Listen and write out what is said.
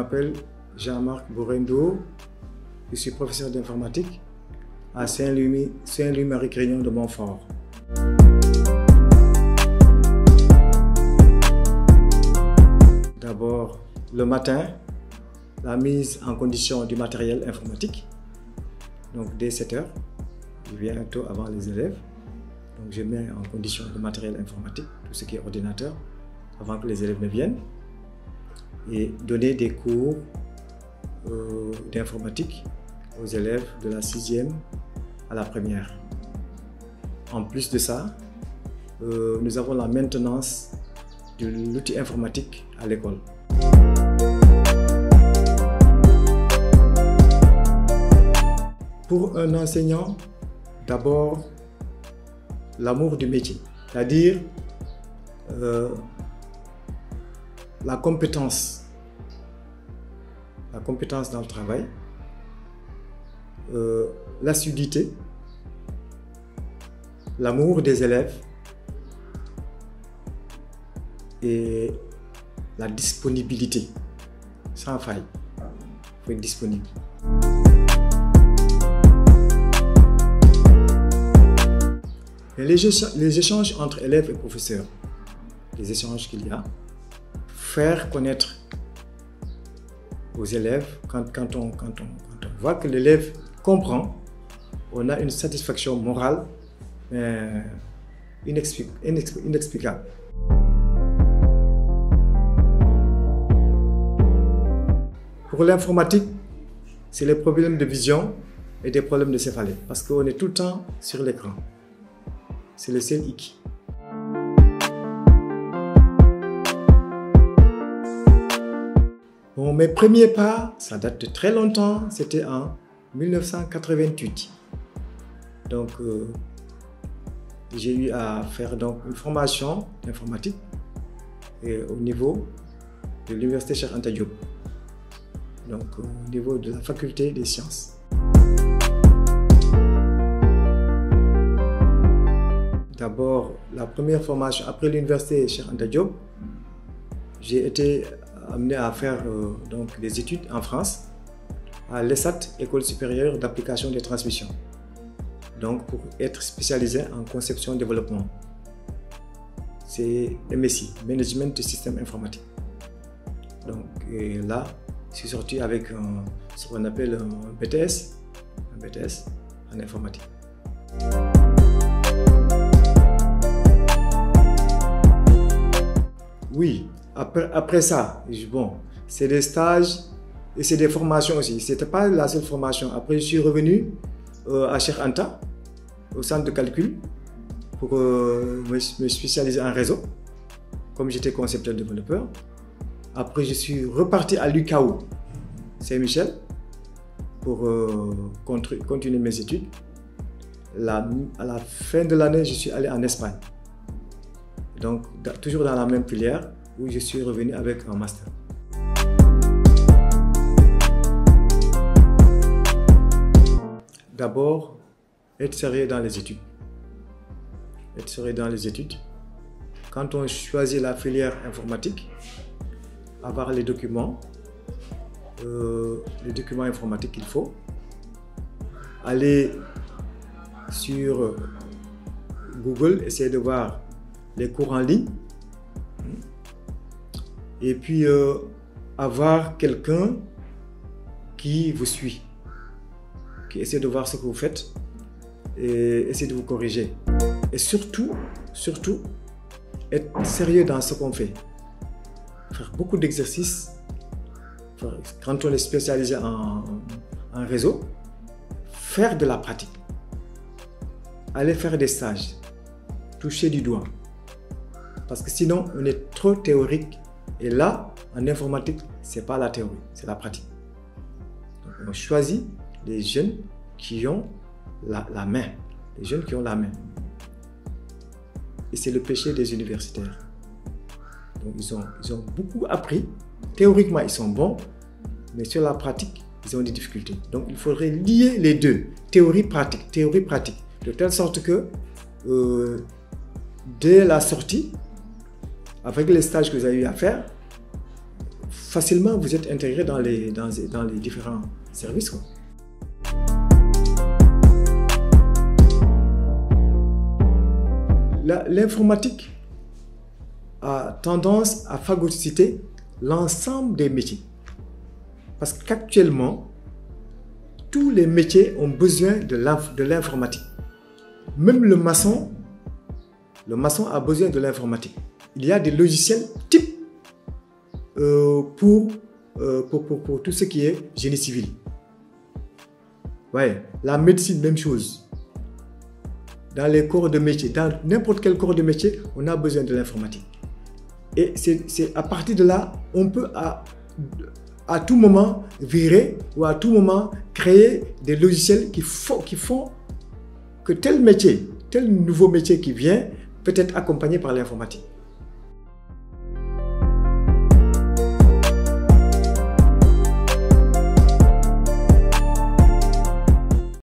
m'appelle Jean-Marc Bourendo, je suis professeur d'informatique à Saint-Louis-Marie-Grignon de Montfort. D'abord, le matin, la mise en condition du matériel informatique. Donc dès 7 h, je viens un peu avant les élèves. Donc je mets en condition le matériel informatique, tout ce qui est ordinateur, avant que les élèves ne viennent. Et donner des cours d'informatique aux élèves de la 6e à la 1re. En plus de ça, nous avons la maintenance de l'outil informatique à l'école. Pour un enseignant, d'abord, l'amour du métier, c'est-à-dire la compétence dans le travail, l'assiduité, l'amour des élèves et la disponibilité, sans faille. Il faut être disponible. Et les échanges entre élèves et professeurs, les échanges qu'il y a, faire connaître aux élèves, quand on voit que l'élève comprend, on a une satisfaction morale inexplicable. Pour l'informatique, c'est les problèmes de vision et des problèmes de céphalée, parce qu'on est tout le temps sur l'écran. C'est le seul hic. Bon, mes premiers pas, ça date de très longtemps, c'était en 1988. Donc, j'ai eu à faire donc une formation d'informatique au niveau de l'Université Cheikh Anta Diop, donc au niveau de la faculté des sciences. D'abord, la première formation après l'Université Cheikh Anta Diop, j'ai été amené à faire donc des études en France à l'ESAT, École supérieure d'application des transmissions, donc pour être spécialisé en conception et développement. C'est MSI, Management de Systèmes Informatiques. Donc là, je suis sorti avec ce qu'on appelle un BTS en informatique. Oui, après ça, bon, c'est des stages et c'est des formations aussi. Ce n'était pas la seule formation. Après, je suis revenu à Cheikh Anta, au centre de calcul, pour me spécialiser en réseau, comme j'étais concepteur développeur. Après, je suis reparti à l'UCAO Saint-Michel pour continuer mes études. À la fin de l'année, je suis allé en Espagne. Donc, toujours dans la même filière où je suis revenu avec un master. D'abord, être sérieux dans les études. Être sérieux dans les études. Quand on choisit la filière informatique, avoir les documents informatiques qu'il faut, aller sur Google, essayer de voir les cours en ligne, et puis avoir quelqu'un qui vous suit, qui essaie de voir ce que vous faites et essaie de vous corriger. Et surtout, être sérieux dans ce qu'on fait. Faire beaucoup d'exercices. Quand on est spécialisé en réseau, faire de la pratique. Aller faire des stages, toucher du doigt. Parce que sinon, on est trop théorique. Et là, en informatique, ce n'est pas la théorie, c'est la pratique. Donc, on choisit les jeunes qui ont la main. Les jeunes qui ont la main. Et c'est le péché des universitaires. Donc, ils ont beaucoup appris. Théoriquement, ils sont bons. Mais sur la pratique, ils ont des difficultés. Donc, il faudrait lier les deux. Théorie, pratique. De telle sorte que, dès la sortie, avec les stages que vous avez eu à faire, facilement vous êtes intégré dans les différents services, quoi. L'informatique a tendance à phagocyter l'ensemble des métiers. Parce qu'actuellement, tous les métiers ont besoin de l'informatique. Même le maçon a besoin de l'informatique. Il y a des logiciels types pour tout ce qui est génie civil. Ouais, la médecine, même chose. Dans les corps de métier, dans n'importe quel corps de métier, on a besoin de l'informatique. Et c'est à partir de là, on peut à tout moment virer ou à tout moment créer des logiciels qui font que tel métier, tel nouveau métier qui vient peut être accompagné par l'informatique.